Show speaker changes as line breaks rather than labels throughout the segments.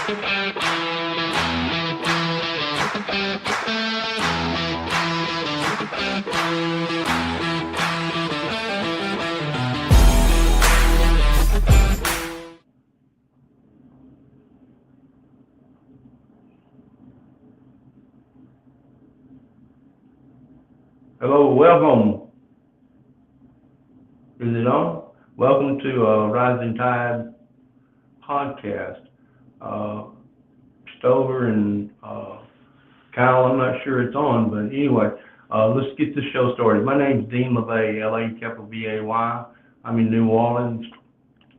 Hello, welcome. Is it on? Welcome to Rising Tide podcast. Uh, Stover and Kyle, I'm not sure it's on, but anyway, let's get this show started. My name's Dean LaBay, LA-V-A-Y. I'm in New Orleans,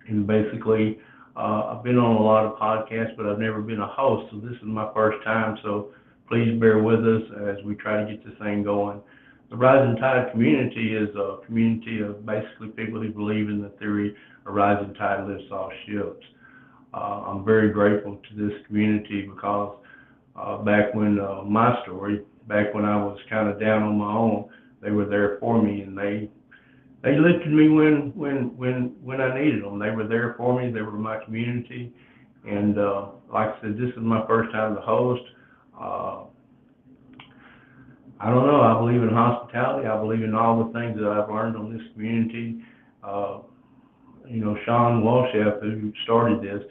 and basically, I've been on a lot of podcasts, but I've never been a host, so this is my first time, so please bear with us as we try to get this thing going. The Rising Tide community is a community of basically people who believe in the theory a rising tide lifts all ships. I'm very grateful to this community because back when my story, back when I was kind of down on my own, they were there for me, and they lifted me when I needed them. They were there for me. They were my community, and like I said, this is my first time to host. I don't know. I believe in hospitality. I believe in all the things that I've learned on this community. Shawn Walchef, who started this,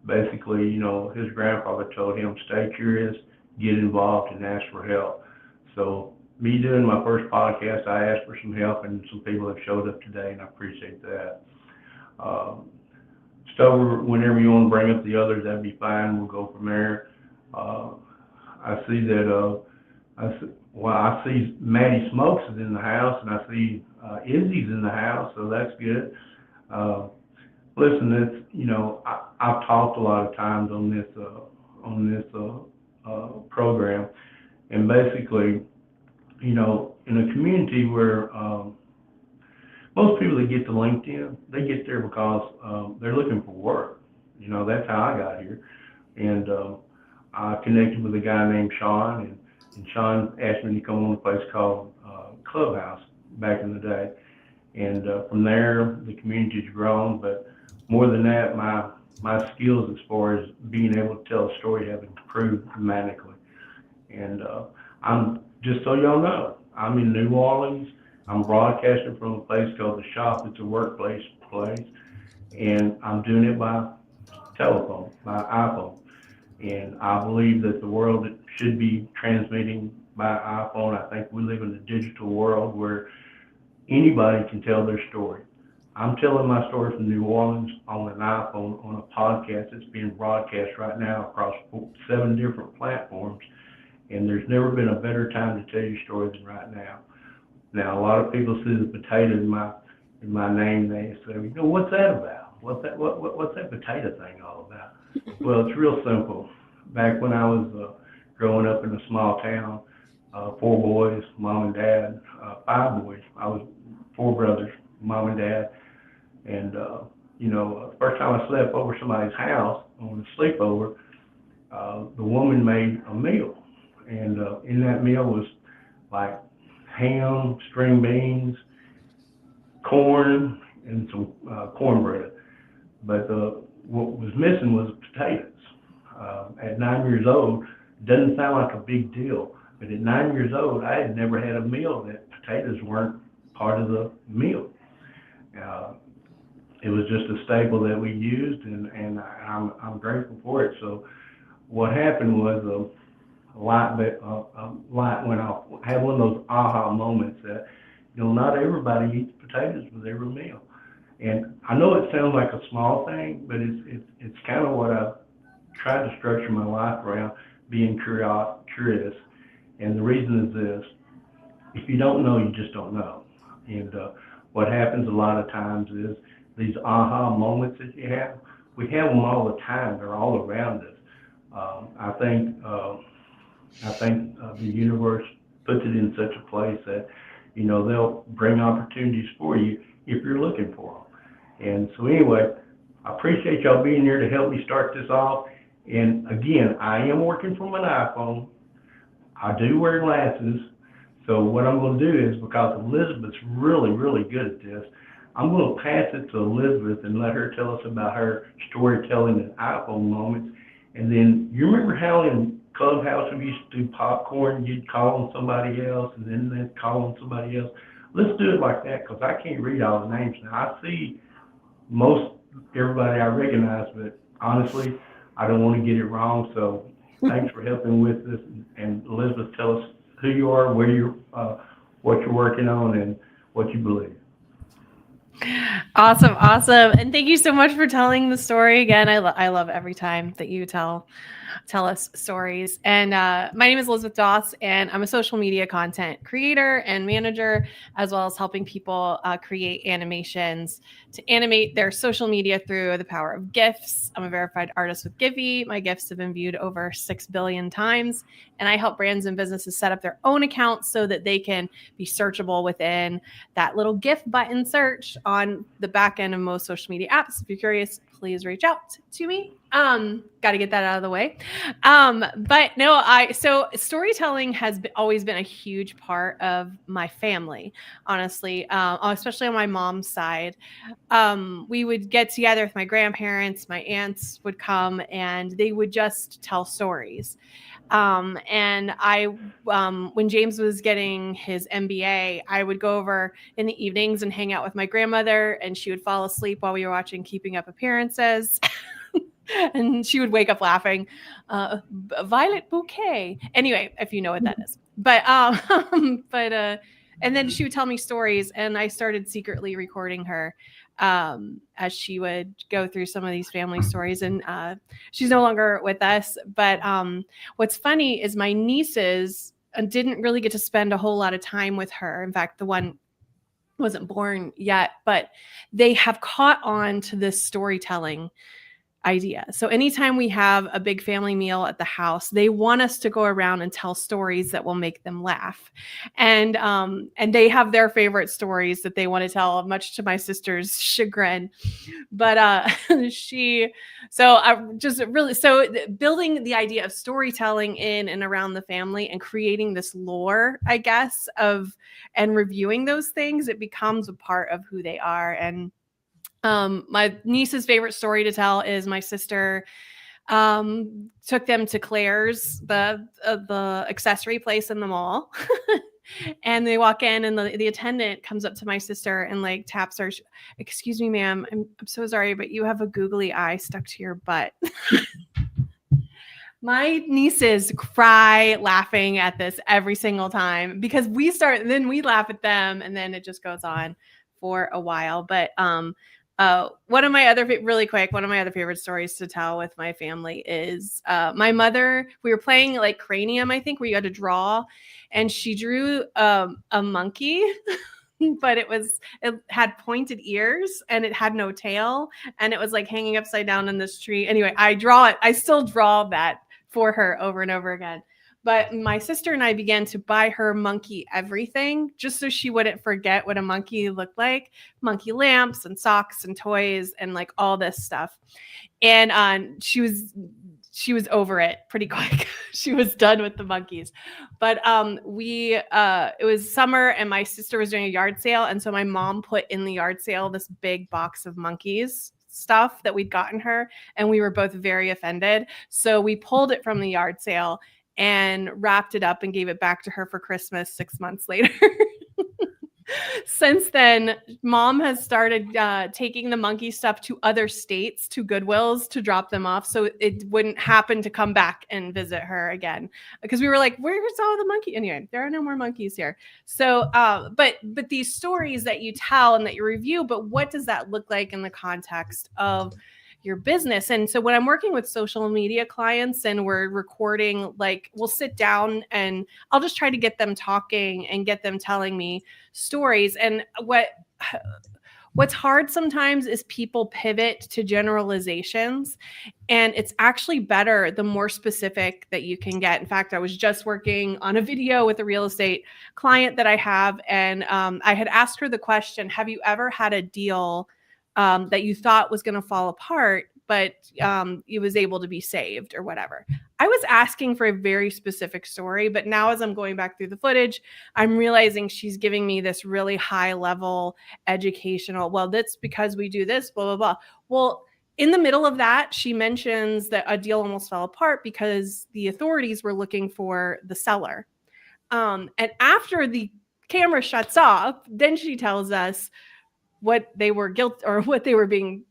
basically, his grandfather told him, stay curious, get involved, and ask for help. So me doing my first podcast, I asked for some help, and some people have showed up today, and I appreciate that. Stover, whenever you want to bring up the others, that'd be fine. We'll go from there. I see that. I see Maddie Smokes is in the house, and I see Izzy's in the house, so that's good. Listen, I've talked a lot of times on this program, and basically, in a community where most people that get to LinkedIn, they get there because they're looking for work. That's how I got here, and I connected with a guy named Shawn, and Shawn asked me to come on a place called Clubhouse back in the day. And from there, the community's grown. But more than that, my skills as far as being able to tell a story have improved dramatically. And I'm just so y'all know, I'm in New Orleans. I'm broadcasting from a place called The Shop. It's a workplace place. And I'm doing it by telephone, by iPhone. And I believe that the world should be transmitting by iPhone. I think we live in a digital world where anybody can tell their story. I'm telling my story from New Orleans on an iPhone on a podcast that's being broadcast right now across 7 different platforms. And there's never been a better time to tell your story than right now. Now, a lot of people see the potato in my name. They say, what's that about? What's that potato thing all about? Well, it's real simple. Back when I was growing up in a small town, 4 boys, mom and dad, 5 boys. I was 4 brothers, mom and dad. And, first time I slept over somebody's house on a sleepover, the woman made a meal. And in that meal was like ham, string beans, corn, and some cornbread. But what was missing was potatoes. At 9 years old, it doesn't sound like a big deal, but at 9 years old, I had never had a meal that potatoes weren't part of the meal. It was just a staple that we used, and I'm grateful for it. So what happened was a light went off. I had one of those aha moments that, not everybody eats potatoes with every meal. And I know it sounds like a small thing, but it's kind of what I've tried to structure my life around, being curious. And the reason is this: if you don't know, you just don't know. And what happens a lot of times is these aha moments that you have, we have them all the time. They're all around us. I think the universe puts it in such a place that, they'll bring opportunities for you if you're looking for them. And so anyway, I appreciate y'all being here to help me start this off. And again, I am working from an iPhone. I do wear glasses. So what I'm going to do is, because Elizabeth's really, really good at this, I'm going to pass it to Elizabeth and let her tell us about her storytelling and iPhone moments. And then you remember how in Clubhouse we used to do popcorn, you'd call on somebody else and then they'd call on somebody else. Let's do it like that because I can't read all the names now. I see most everybody I recognize, but honestly, I don't want to get it wrong. So thanks for helping with this. And Elizabeth, tell us who you are, where you're, what you're working on, and what you believe.
Awesome. Awesome. And thank you so much for telling the story again. I love every time that you tell us stories. And my name is Elizabeth Doss, and I'm a social media content creator and manager, as well as helping people create animations to animate their social media through the power of GIFs. I'm a verified artist with Giphy. My GIFs have been viewed over 6 billion times, and I help brands and businesses set up their own accounts so that they can be searchable within that little GIF button search on the back end of most social media apps. If you're curious, please reach out to me. Got to get that out of the way. But no, so storytelling has always been a huge part of my family, honestly, especially on my mom's side. We would get together with my grandparents, my aunts would come, and they would just tell stories. And when James was getting his MBA, I would go over in the evenings and hang out with my grandmother, and she would fall asleep while we were watching Keeping Up Appearances. And she would wake up laughing, Violet Bouquet. Anyway, if you know what that is. But and then she would tell me stories, and I started secretly recording her as she would go through some of these family stories. And she's no longer with us. But what's funny is my nieces didn't really get to spend a whole lot of time with her. In fact, the one wasn't born yet, but they have caught on to this storytelling idea. So anytime we have a big family meal at the house, they want us to go around and tell stories that will make them laugh. And they have their favorite stories that they want to tell, much to my sister's chagrin. But building the idea of storytelling in and around the family and creating this lore, I guess, and reviewing those things, it becomes a part of who they are. And my niece's favorite story to tell is my sister took them to Claire's, the accessory place in the mall. And they walk in, and the attendant comes up to my sister and like taps her. Excuse me, ma'am, I'm so sorry, but you have a googly eye stuck to your butt. My nieces cry laughing at this every single time because then we laugh at them, and then it just goes on for a while. But one of my other favorite stories to tell with my family is my mother. We were playing like Cranium, I think, where you had to draw, and she drew a monkey, but it had pointed ears and it had no tail, and it was like hanging upside down in this tree. Anyway, I still draw that for her over and over again. But my sister and I began to buy her monkey everything just so she wouldn't forget what a monkey looked like. Monkey lamps and socks and toys and like all this stuff. And she was over it pretty quick. She was done with the monkeys. But it was summer, and my sister was doing a yard sale. And so my mom put in the yard sale this big box of monkeys stuff that we'd gotten her. And we were both very offended. So we pulled it from the yard sale and wrapped it up and gave it back to her for Christmas 6 months later. Since then, Mom has started taking the monkey stuff to other states, to Goodwills, to drop them off so it wouldn't happen to come back and visit her again. Because we were like, where's all the monkey? Anyway, there are no more monkeys here. So, but these stories that you tell and that you review, but what does that look like in the context of your business? And so when I'm working with social media clients and we're recording, like we'll sit down and I'll just try to get them talking and get them telling me stories. And what's hard sometimes is people pivot to generalizations, and it's actually better the more specific that you can get. In fact, I was just working on a video with a real estate client that I have, and I had asked her the question, have you ever had a deal that you thought was going to fall apart, but it was able to be saved or whatever? I was asking for a very specific story, but now as I'm going back through the footage, I'm realizing she's giving me this really high level educational, well, that's because we do this, blah, blah, blah. Well, in the middle of that, she mentions that a deal almost fell apart because the authorities were looking for the seller. And after the camera shuts off, then she tells us what they were what they were being,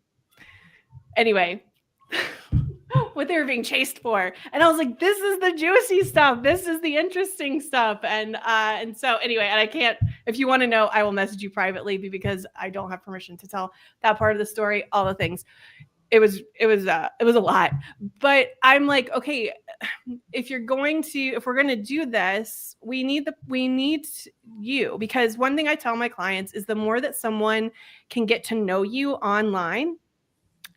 anyway, what they were being chased for. And I was like, this is the juicy stuff. This is the interesting stuff. And so anyway, and I can't, if you want to know, I will message you privately because I don't have permission to tell that part of the story, all the things. It was a lot, but I'm like, okay, if we're going to do this, we need you, because one thing I tell my clients is the more that someone can get to know you online,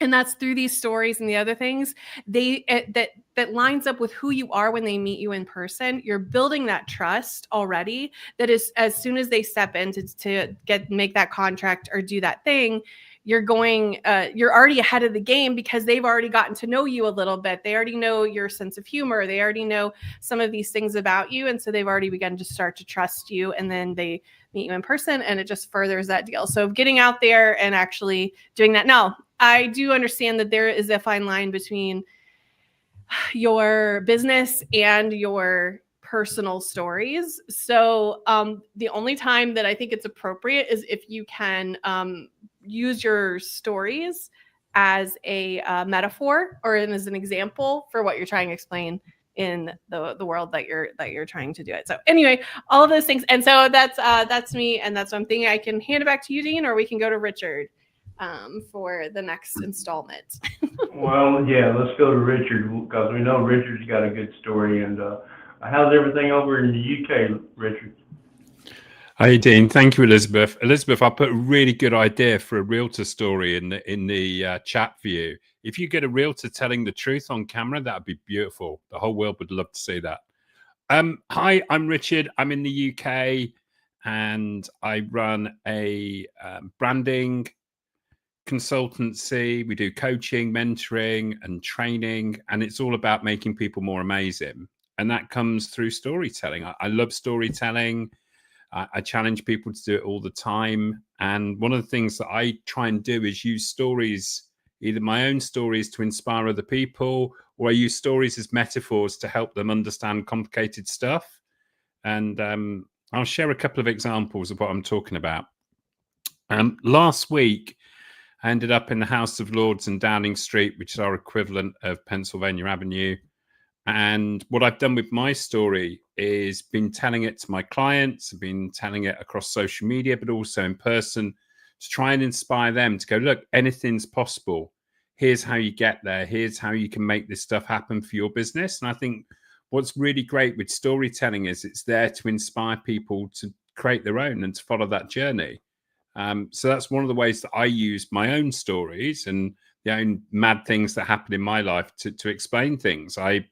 and that's through these stories and the other things, that lines up with who you are when they meet you in person. You're building that trust already. That is, as soon as they step in to make that contract or do that thing, you're already ahead of the game because they've already gotten to know you a little bit. They already know your sense of humor. They already know some of these things about you. And so they've already begun to start to trust you. And then they meet you in person, and it just furthers that deal. So getting out there and actually doing that. Now, I do understand that there is a fine line between your business and your personal stories. So the only time that I think it's appropriate is if you can use your stories as a metaphor or as an example for what you're trying to explain in the world that you're trying to do it. So anyway, all of those things. And so that's me, and that's what I'm thinking. I can hand it back to you, Dean, or we can go to Richard for the next installment.
Well, yeah, let's go to Richard because we know Richard's got a good story. And how's everything over in the UK, Richard?
Hi, Dean. Thank you, Elizabeth. Elizabeth, I put a really good idea for a realtor story in the chat for you. If you get a realtor telling the truth on camera, that would be beautiful. The whole world would love to see that. Hi, I'm Richard. I'm in the UK, and I run a branding consultancy. We do coaching, mentoring, and training, and it's all about making people more amazing. And that comes through storytelling. I love storytelling. I challenge people to do it all the time. And one of the things that I try and do is use stories, either my own stories to inspire other people, or I use stories as metaphors to help them understand complicated stuff. And I'll share a couple of examples of what I'm talking about. Last week, I ended up in the House of Lords in Downing Street, which is our equivalent of Pennsylvania Avenue. And what I've done with my story is been telling it to my clients, been telling it across social media, but also in person, to try and inspire them to go, look, anything's possible. Here's how you get there. Here's how you can make this stuff happen for your business. And I think what's really great with storytelling is it's there to inspire people to create their own and to follow that journey. So that's one of the ways that I use my own stories and the own mad things that happen in my life to explain things. I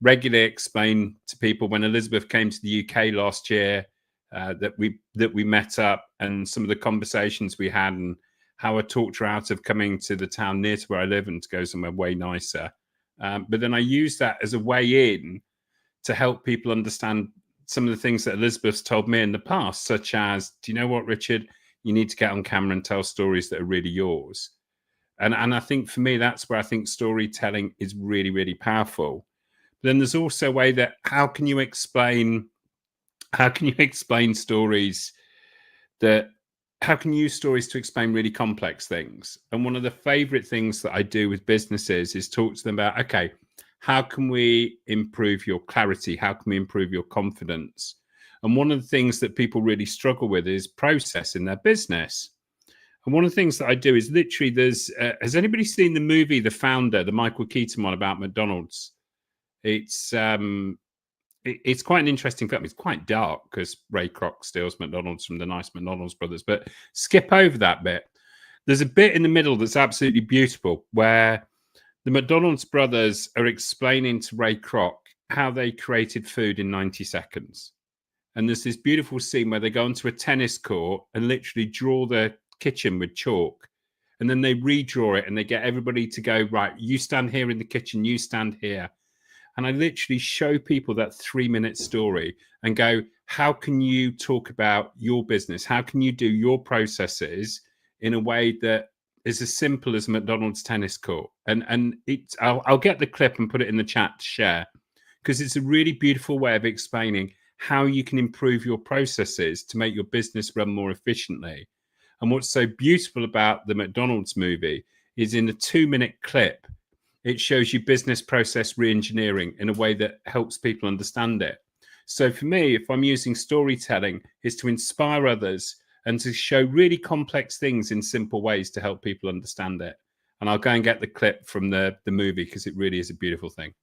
regularly explain to people when Elizabeth came to the UK last year that we met up, and some of the conversations we had, and how I talked her out of coming to the town near to where I live and to go somewhere way nicer. But then I use that as a way in to help people understand some of the things that Elizabeth's told me in the past, such as, do you know what, Richard? You need to get on camera and tell stories that are really yours. And I think for me, that's where I think storytelling is really, really powerful. But then there's also a way that how can you explain stories that, how can you use stories to explain really complex things? And one of the favorite things that I do with businesses is talk to them about, okay, how can we improve your clarity? How can we improve your confidence? And one of the things that people really struggle with is process in their business. And one of the things that I do is literally has anybody seen the movie The Founder, the Michael Keaton one about McDonald's? It's quite an interesting film. It's quite dark because Ray Kroc steals McDonald's from the nice McDonald's brothers, but skip over that bit. There's a bit in the middle that's absolutely beautiful where the McDonald's brothers are explaining to Ray Kroc how they created food in 90 seconds. And there's this beautiful scene where they go onto a tennis court and literally draw their kitchen with chalk. And then they redraw it and they get everybody to go, right, you stand here in the kitchen, you stand here. And I literally show people that 3-minute story and go, how can you talk about your business? How can you do your processes in a way that is as simple as McDonald's tennis court. And it's I'll get the clip and put it in the chat to share, because it's a really beautiful way of explaining how you can improve your processes to make your business run more efficiently. And what's so beautiful about the McDonald's movie is in the 2-minute clip, it shows you business process reengineering in a way that helps people understand it. So for me, if I'm using storytelling, is to inspire others and to show really complex things in simple ways to help people understand it. And I'll go and get the clip from the movie, because it really is a beautiful thing.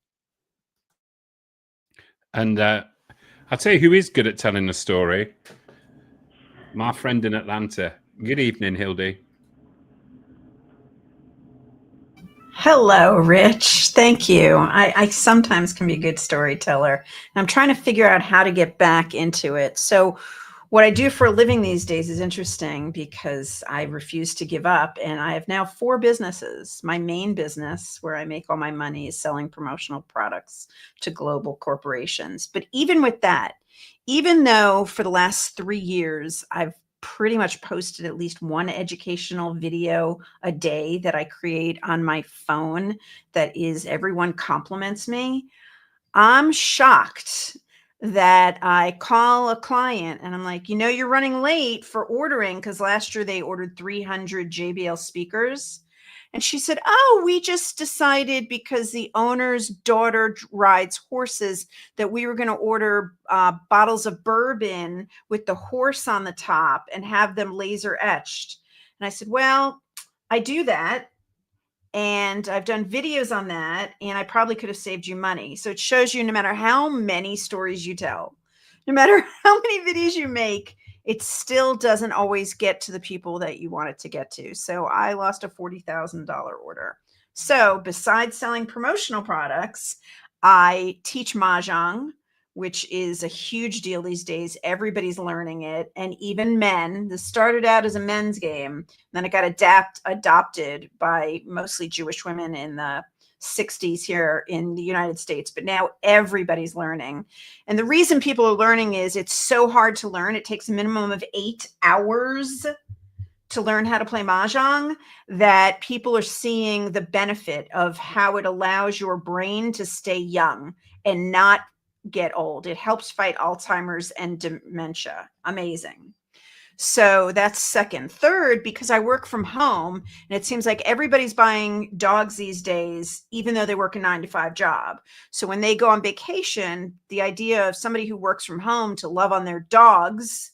And I'll tell you who is good at telling a story. My friend in Atlanta. Good evening, Hildy.
Hello, Rich. Thank you. I sometimes can be a good storyteller. And I'm trying to figure out how to get back into it. So what I do for a living these days is interesting because I refuse to give up. And I have now 4 businesses. My main business, where I make all my money, is selling promotional products to global corporations. But even with that, even though for the last 3 years, I've pretty much posted at least one educational video a day that I create on my phone that is everyone compliments me, I'm shocked that I call a client and I'm like, you're running late for ordering, because last year they ordered 300 JBL speakers. And she said, oh, we just decided because the owner's daughter rides horses that we were going to order bottles of bourbon with the horse on the top and have them laser etched. And I said, well, I do that. And I've done videos on that, and I probably could have saved you money. So it shows you no matter how many stories you tell, no matter how many videos you make, it still doesn't always get to the people that you want it to get to. So I lost a $40,000 order. So besides selling promotional products, I teach Mahjong, which is a huge deal these days. Everybody's learning it. And even men. This started out as a men's game. Then it got adopted by mostly Jewish women in the 60s here in the United States. But now everybody's learning. And the reason people are learning is it's so hard to learn. It takes a minimum of 8 hours to learn how to play Mahjong, that people are seeing the benefit of how it allows your brain to stay young and not get old. It helps fight Alzheimer's and dementia. Amazing. So that's second. Third, because I work from home, and it seems like everybody's buying dogs these days, even though they work a 9-to-5 job. So when they go on vacation, the idea of somebody who works from home to love on their dogs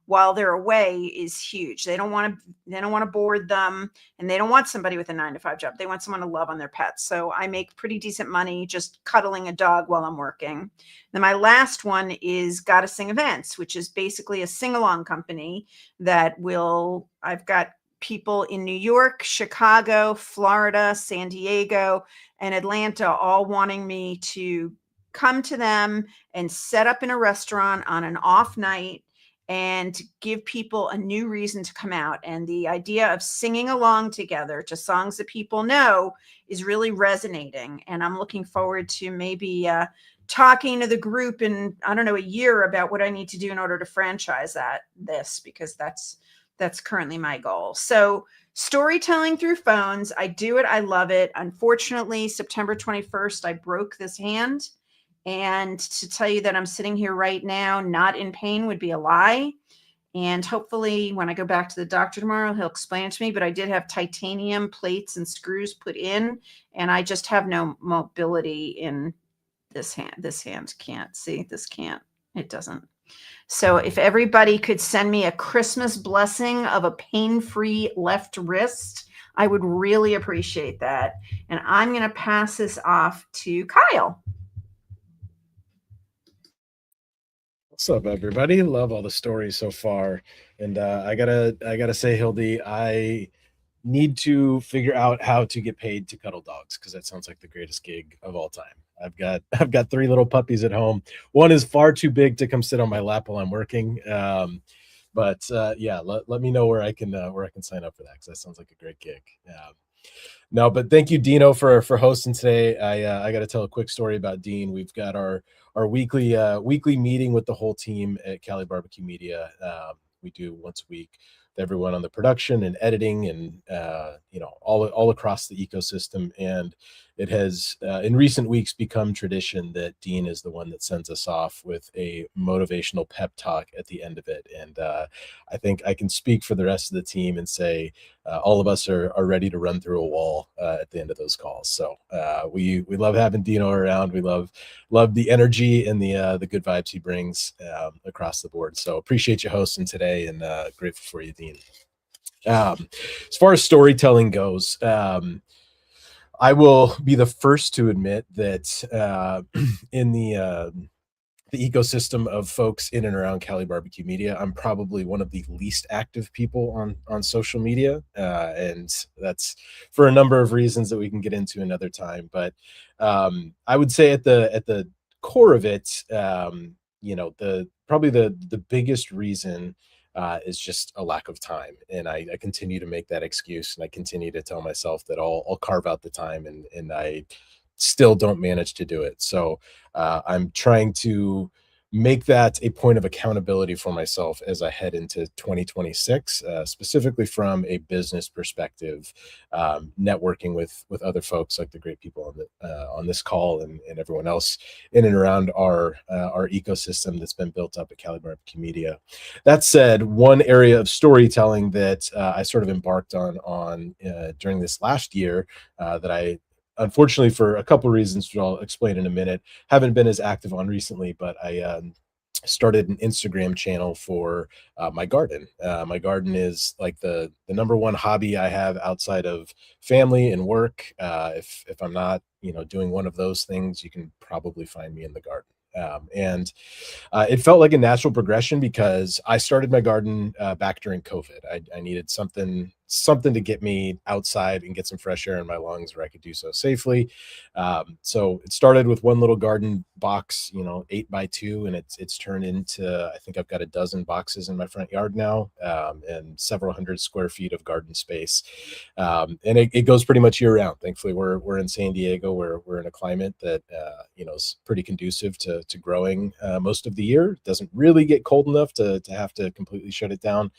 while they're away is huge. They don't want to board them, and they don't want somebody with a 9-to-5 job. They want someone to love on their pets. So I make pretty decent money just cuddling a dog while I'm working. Then my last one is Gotta Sing Events, which is basically a sing-along company that I've got people in New York, Chicago, Florida, San Diego, and Atlanta all wanting me to come to them and set up in a restaurant on an off night and give people a new reason to come out. And the idea of singing along together to songs that people know is really resonating. And I'm looking forward to maybe talking to the group in, I don't know, a year about what I need to do in order to franchise this, because that's currently my goal. So storytelling through phones, I do it. I love it. Unfortunately, September 21st, I broke this hand. And to tell you that I'm sitting here right now, not in pain, would be a lie. And hopefully when I go back to the doctor tomorrow, he'll explain it to me. But I did have titanium plates and screws put in, and I just have no mobility in this hand. This hand can't. See, this can't. It doesn't. So if everybody could send me a Christmas blessing of a pain-free left wrist, I would really appreciate that. And I'm going to pass this off to Kyle.
What's up, everybody? Love all the stories so far, and I gotta say, Hildy, I need to figure out how to get paid to cuddle dogs, because that sounds like the greatest gig of all time. I've got 3 little puppies at home. One is far too big to come sit on my lap while I'm working. But yeah, let me know where I can sign up for that, because that sounds like a great gig. No, but thank you, Dino, for hosting today. I got to tell a quick story about Dean. We've got our weekly meeting with the whole team at Cali Barbecue Media. We do once a week everyone on the production and editing and all across the ecosystem. And it has in recent weeks become tradition that Dean is the one that sends us off with a motivational pep talk at the end of it. And I think I can speak for the rest of the team and say all of us are ready to run through a wall at the end of those calls. So we love having Dino around. We love the energy and the good vibes he brings across the board. So appreciate you hosting today, and grateful for you, Dean. As far as storytelling goes, I will be the first to admit that in the ecosystem of folks in and around Cali Barbecue Media, I'm probably one of the least active people on social media, and that's for a number of reasons that we can get into another time. But I would say at the core of it, probably the biggest reason is just a lack of time. And I continue to make that excuse, and I continue to tell myself that I'll carve out the time, and I still don't manage to do it. So I'm trying to make that a point of accountability for myself as I head into 2026, specifically from a business perspective, networking with other folks like the great people on this call and everyone else in and around our ecosystem that's been built up at Cali Barbecue Media. That said, one area of storytelling that I sort of embarked on during this last year that I, unfortunately, for a couple of reasons, which I'll explain in a minute, haven't been as active on recently, but I started an Instagram channel for my garden. My garden is like the number one hobby I have outside of family and work. If I'm not, doing one of those things, you can probably find me in the garden. And it felt like a natural progression because I started my garden back during COVID. I needed something to get me outside and get some fresh air in my lungs where I could do so safely. So it started with one little garden box, 8x2, and it's turned into, I think I've got a dozen boxes in my front yard now, and several hundred square feet of garden space. And it goes pretty much year round. Thankfully, we're in San Diego, where we're in a climate that is pretty conducive to growing most of the year. It doesn't really get cold enough to have to completely shut it down.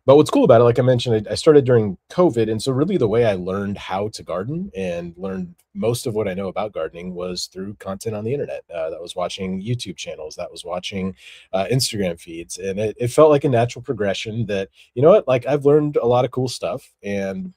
But what's cool about it, like I mentioned, I started during COVID. And so really the way I learned how to garden and learned most of what I know about gardening was through content on the internet. That was watching YouTube channels, that was watching Instagram feeds. And it felt like a natural progression that, like I've learned a lot of cool stuff, and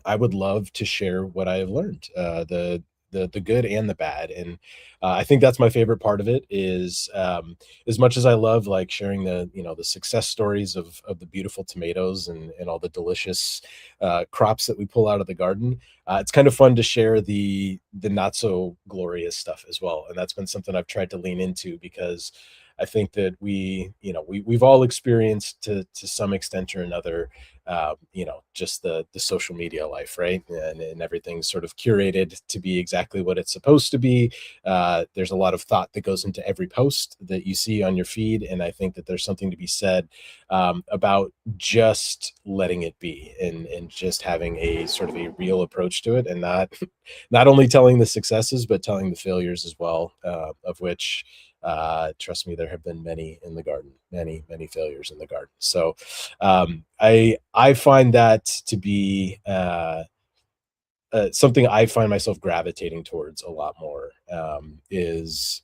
I would love to share what I have learned, the good and the bad. And I think that's my favorite part of it is, as much as I love like sharing the success stories of the beautiful tomatoes and all the delicious crops that we pull out of the garden, it's kind of fun to share the not so glorious stuff as well. And that's been something I've tried to lean into, because I think that we've all experienced to some extent or another, just the social media life, right? And everything's sort of curated to be exactly what it's supposed to be. There's a lot of thought that goes into every post that you see on your feed. And I think that there's something to be said about just letting it be and just having a sort of a real approach to it, and not only telling the successes, but telling the failures as well, of which, trust me, there have been many in the garden, many failures in the garden. So I find that to be something I find myself gravitating towards a lot more. Is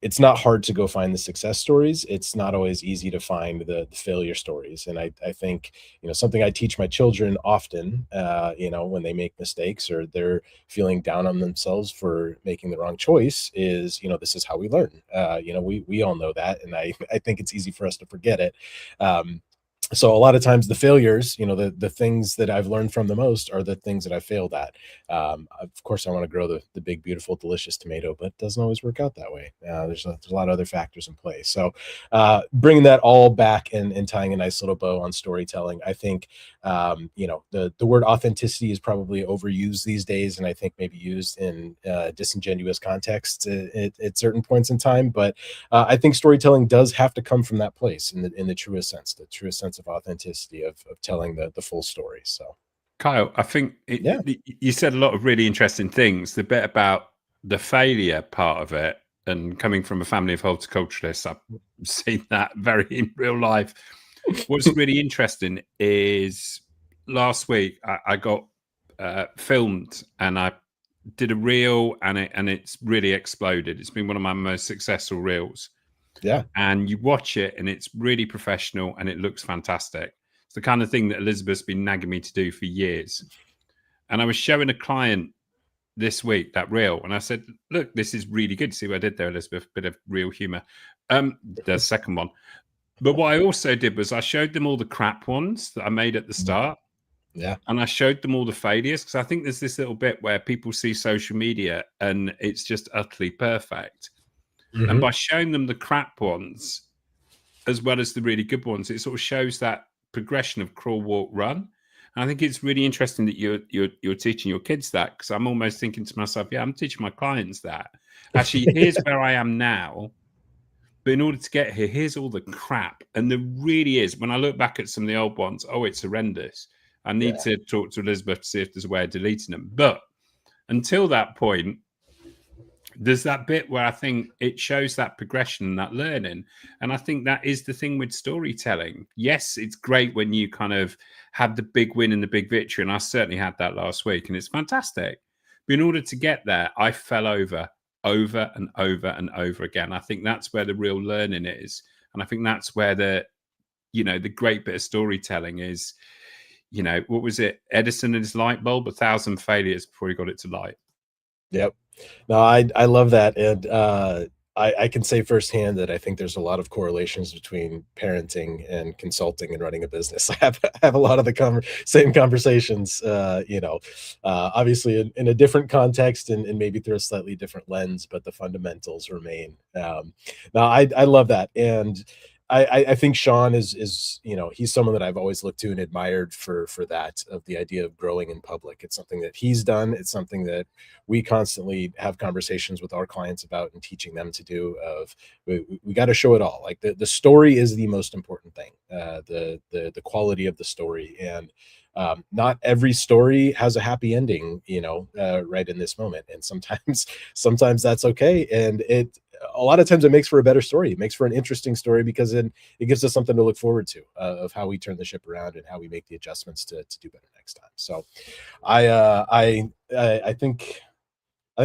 it's not hard to go find the success stories. It's not always easy to find the failure stories. And I think, something I teach my children often, when they make mistakes or they're feeling down on themselves for making the wrong choice is, this is how we learn. We all know that. And I think it's easy for us to forget it. So a lot of times the failures, the things that I've learned from the most are the things that I failed at. Of course, I want to grow the big, beautiful, delicious tomato, but it doesn't always work out that way. There's a lot of other factors in play. So bringing that all back and tying a nice little bow on storytelling, I think, the word authenticity is probably overused these days, and I think maybe used in disingenuous contexts at certain points in time. But I think storytelling does have to come from that place in the truest sense of authenticity of telling the full story. So
Kyle, I think you said a lot of really interesting things. The bit about the failure part of it, And coming from a family of horticulturalists, I've seen that very in real life. What's really interesting is last week I got filmed and I did a reel and it's really exploded. It's been one of my most successful reels.
Yeah.
And you watch it and it's really professional and it looks fantastic. It's the kind of thing that Elizabeth's been nagging me to do for years. And I was showing a client this week that reel and I said, look, this is really good. See what I did there, Elizabeth? Bit of real humor. The second one. But what I also did was I showed them all the crap ones that I made at the start.
Yeah.
And I showed them all the failures because I think there's this little bit where people see social media and it's just utterly perfect.
Mm-hmm.
And by showing them the crap ones as well as the really good ones, it sort of shows that progression of crawl, walk, run. And I think it's really interesting that you're teaching your kids that, because I'm almost thinking to myself, yeah, I'm teaching my clients that. Actually, here's where I am now. But in order to get here, here's all the crap. And there really is. When I look back at some of the old ones, oh, it's horrendous. I need to talk to Elizabeth to see if there's a way of deleting them. But until that point, there's that bit where I think it shows that progression and that learning. And I think that is the thing with storytelling. Yes, it's great when you kind of have the big win and the big victory. And I certainly had that last week and it's fantastic. But in order to get there, I fell over and over and over again. I think that's where the real learning is. And I think that's where the great bit of storytelling is, what was it? Edison and his light bulb, 1,000 failures before he got it to light.
Yep. No, I love that. And I can say firsthand that I think there's a lot of correlations between parenting and consulting and running a business. I have a lot of the same conversations, obviously in a different context and maybe through a slightly different lens, but the fundamentals remain. Now I love that. And I think Shawn is he's someone that I've always looked to and admired for that, of the idea of growing in public. It's something that he's done. It's something that we constantly have conversations with our clients about and teaching them to do. Of we got to show it all. Like the story is the most important thing. The quality of the story, and not every story has a happy ending. Right in this moment, and sometimes that's okay, and a lot of times it makes for a better story. It makes for an interesting story because then it gives us something to look forward to, of how we turn the ship around and how we make the adjustments to do better next time. So I think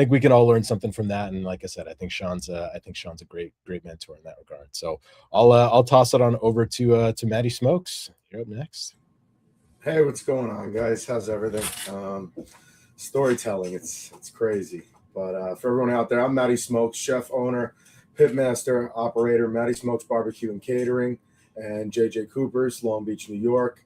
we can all learn something from that. And like I said, I think Shawn's a great mentor in that regard. So I'll toss it on over to Maddie Smokes. You're up next.
Hey, what's going on, guys? How's everything? Storytelling, it's crazy. But for everyone out there, I'm Matty Smokes, chef, owner, pitmaster, operator, Matty Smokes Barbecue and Catering, and JJ Cooper's, Long Beach, New York.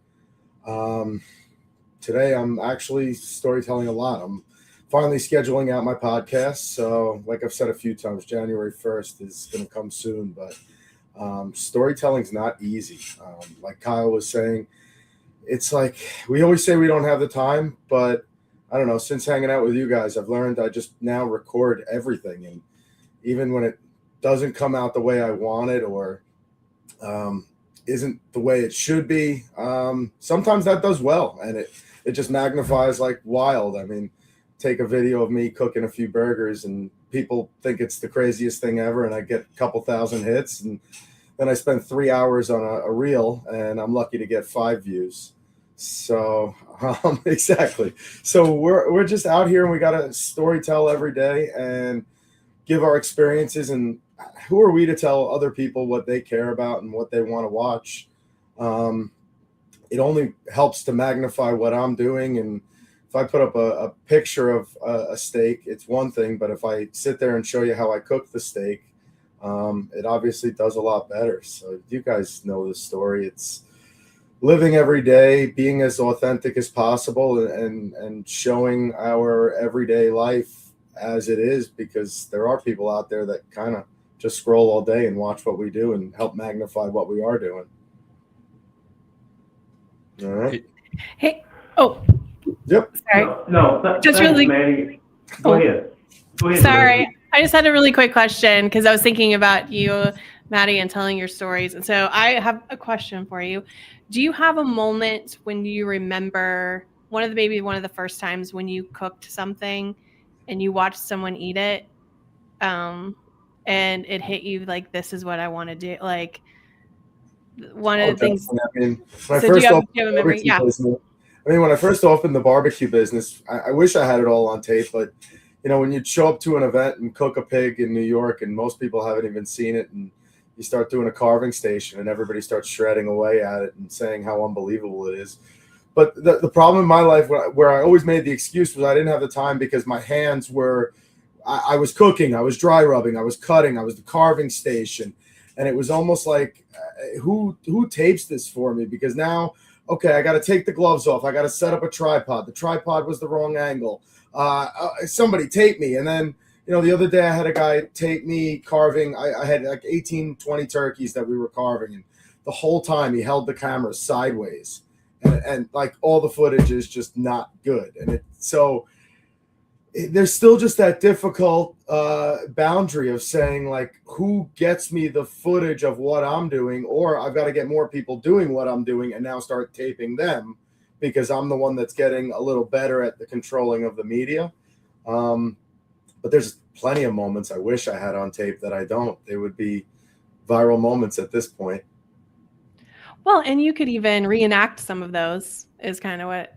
Today, I'm actually storytelling a lot. I'm finally scheduling out my podcast. So like I've said a few times, January 1st is going to come soon. But storytelling's not easy. Like Kyle was saying, it's like we always say we don't have the time, but I don't know, since hanging out with you guys, I've learned I just now record everything. And even when it doesn't come out the way I want it, or isn't the way it should be, sometimes that does well. And it just magnifies like wild. I mean, take a video of me cooking a few burgers and people think it's the craziest thing ever. And I get a couple thousand hits. And then I spend 3 hours on a reel and I'm lucky to get 5 views. So exactly. So we're just out here and we got to story tell every day and give our experiences. And who are we to tell other people what they care about and what they want to watch? It only helps to magnify what I'm doing. And if I put up a picture of a steak, it's one thing. But if I sit there and show you how I cook the steak, it obviously does a lot better. So you guys know the story. It's living every day, being as authentic as possible, and showing our everyday life as it is, because there are people out there that kind of just scroll all day and watch what we do and help magnify what we are doing. All right.
Hey, oh,
yep.
Sorry. Just really,
Maddie. Go ahead.
Sorry. I just had a really quick question because I was thinking about you, Maddie, and telling your stories. And so I have a question for you. Do you have a moment when you remember maybe one of the first times when you cooked something and you watched someone eat it? And and it hit you like, this is what I want to do? Like, one
Oh,
of the things.
definitely. I mean, when I
So
first
do
opened
you have a
the
memory?
barbecue
Yeah.
business, when I first opened the barbecue business, I wish I had it all on tape, but when you'd show up to an event and cook a pig in New York, and most people haven't even seen it, and you start doing a carving station, and everybody starts shredding away at it and saying how unbelievable it is. But the problem in my life where I always made the excuse was I didn't have the time because my hands were, I was cooking, I was dry rubbing, I was cutting, I was the carving station. And it was almost like, who tapes this for me? Because now, okay, I got to take the gloves off. I got to set up a tripod. The tripod was the wrong angle. Somebody tape me. And then, the other day I had a guy tape me carving. I had like 18, 20 turkeys that we were carving. And the whole time he held the camera sideways. And like all the footage is just not good. And there's still just that difficult boundary of saying, like, who gets me the footage of what I'm doing, or I've got to get more people doing what I'm doing and now start taping them because I'm the one that's getting a little better at the controlling of the media. But there's plenty of moments I wish I had on tape that I don't. They would be viral moments at this point.
Well, and you could even reenact some of those is kind of what,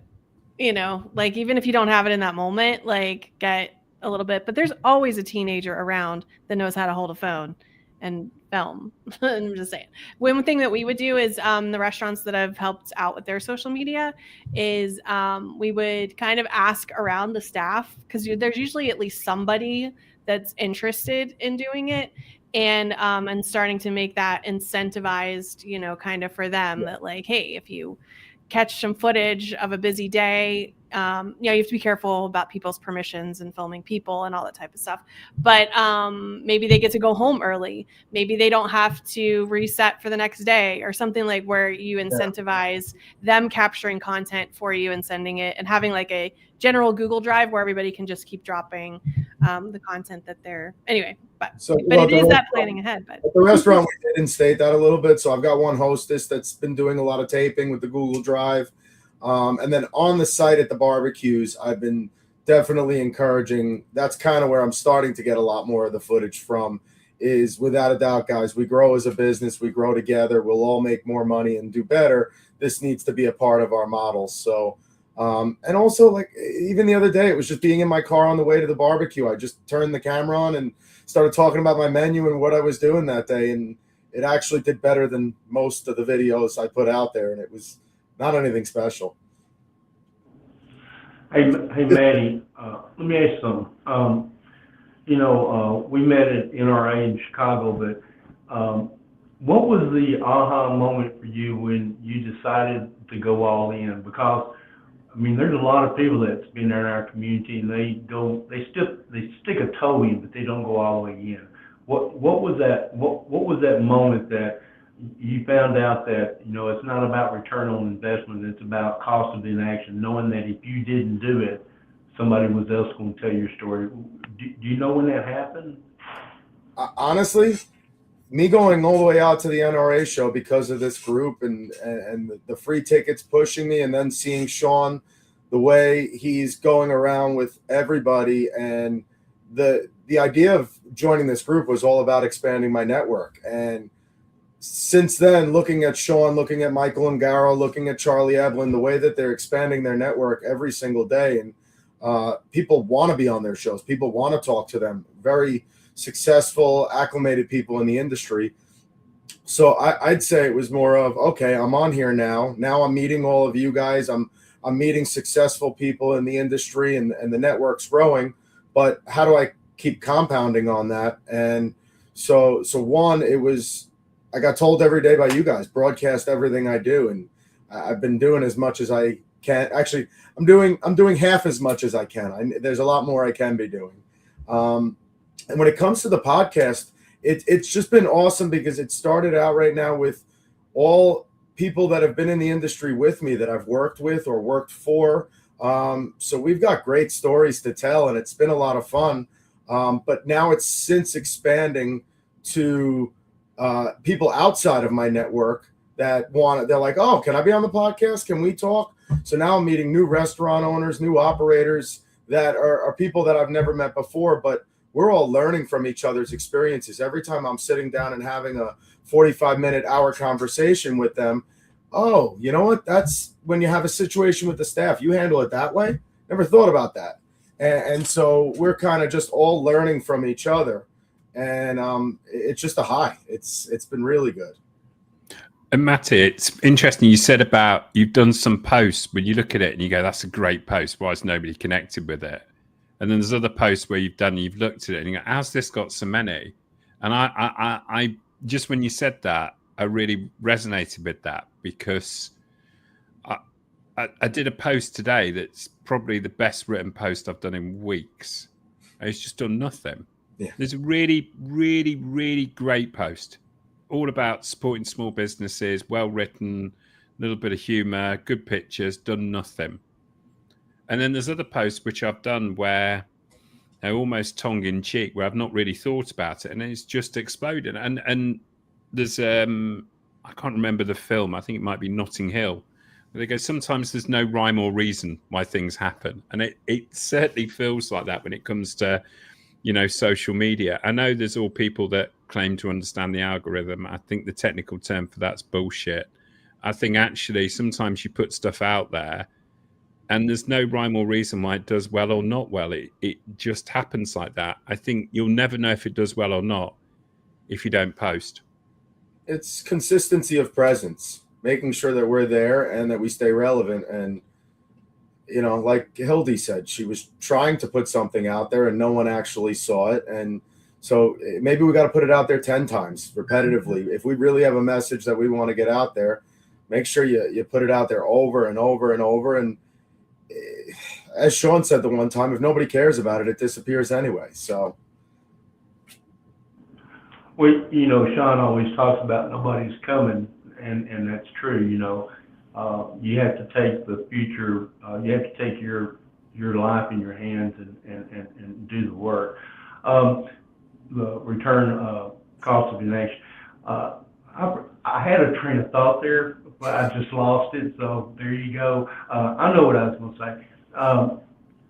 like, even if you don't have it in that moment, like, get a little bit, but there's always a teenager around that knows how to hold a phone and film. I'm just saying. One thing that we would do is the restaurants that I've helped out with their social media is we would kind of ask around the staff, because there's usually at least somebody that's interested in doing it. And starting to make that incentivized, kind of for them, that like, hey, if you catch some footage of a busy day, you have to be careful about people's permissions and filming people and all that type of stuff. But maybe they get to go home early. Maybe they don't have to reset for the next day or something, like where you incentivize them capturing content for you and sending it, and having like a general Google Drive where everybody can just keep dropping the content that they're anyway. But it is that planning ahead. But
at the restaurant, we did instate that a little bit. So I've got one hostess that's been doing a lot of taping with the Google Drive. And then on the site at the barbecues, I've been definitely encouraging. That's kind of where I'm starting to get a lot more of the footage from, is without a doubt, guys, we grow as a business, we grow together, we'll all make more money and do better. This needs to be a part of our model. So, and also, like, even the other day, it was just being in my car on the way to the barbecue. I just turned the camera on and started talking about my menu and what I was doing that day. And it actually did better than most of the videos I put out there. And it was not anything special.
Hey, Maddie, let me ask you something. We met at NRA in Chicago, but what was the aha moment for you when you decided to go all in? Because there's a lot of people that's been there in our community, and they stick a toe in, but they don't go all the way in. What was that moment that you found out that, it's not about return on investment, it's about cost of inaction, knowing that if you didn't do it, somebody else going to tell your story? Do you know when that happened?
Honestly, me going all the way out to the NRA show because of this group and the free tickets pushing me, and then seeing Shawn, the way he's going around with everybody, and the idea of joining this group was all about expanding my network. And since then, looking at Shawn, looking at Michael and Garrow, looking at Charlie Eblin, the way that they're expanding their network every single day, and people want to be on their shows. People want to talk to them. Very successful, acclimated people in the industry. So I'd say it was more of, okay, I'm on here now. Now I'm meeting all of you guys. I'm meeting successful people in the industry, and the network's growing. But how do I keep compounding on that? And so one, it was, I got told every day by you guys, broadcast everything I do, and I've been doing as much as I can. Actually, I'm doing half as much as I can. There's a lot more I can be doing. And when it comes to the podcast, it's just been awesome, because it started out right now with all people that have been in the industry with me that I've worked with or worked for. So we've got great stories to tell, and it's been a lot of fun. But now it's since expanding to people outside of my network that they're like, oh, can I be on the podcast? Can we talk? So now I'm meeting new restaurant owners, new operators that are people that I've never met before, but we're all learning from each other's experiences. Every time I'm sitting down and having a 45-minute hour conversation with them, oh, you know what? That's when you have a situation with the staff, you handle it that way. Never thought about that. And so we're kind of just all learning from each other. And it's just a high. It's been really good.
And Matty, it's interesting you said about you've done some posts when you look at it and you go, that's a great post. Why is nobody connected with it? And then there's other posts where you've looked at it and you go, how's this got so many? And I just when you said that, I really resonated with that, because I did a post today that's probably the best written post I've done in weeks. It's just done nothing.
Yeah.
There's a really, really, really great post all about supporting small businesses, well written, a little bit of humor, good pictures, done nothing. And then there's other posts which I've done where they're almost tongue in cheek, where I've not really thought about it, and it's just exploded. And there's I can't remember the film. I think it might be Notting Hill. They go, sometimes there's no rhyme or reason why things happen. And it certainly feels like that when it comes to, social media. I know there's all people that claim to understand the algorithm. I think the technical term for that's bullshit. I think actually sometimes you put stuff out there and there's no rhyme or reason why it does well or not well. It just happens like that. I think you'll never know if it does well or not if you don't post.
It's consistency of presence, making sure that we're there and that we stay relevant. And, like Hildy said, she was trying to put something out there and no one actually saw it. And so maybe we got to put it out there 10 times repetitively. If we really have a message that we want to get out there, make sure you put it out there over and over and over. And as Shawn said the one time, if nobody cares about it, it disappears anyway. So.
Well, Shawn always talks about nobody's coming, and that's true. You have to take the future. You have to take your life in your hands and do the work. The return cost of your nation. I had a train of thought there, but I just lost it. So there you go. I know what I was going to say.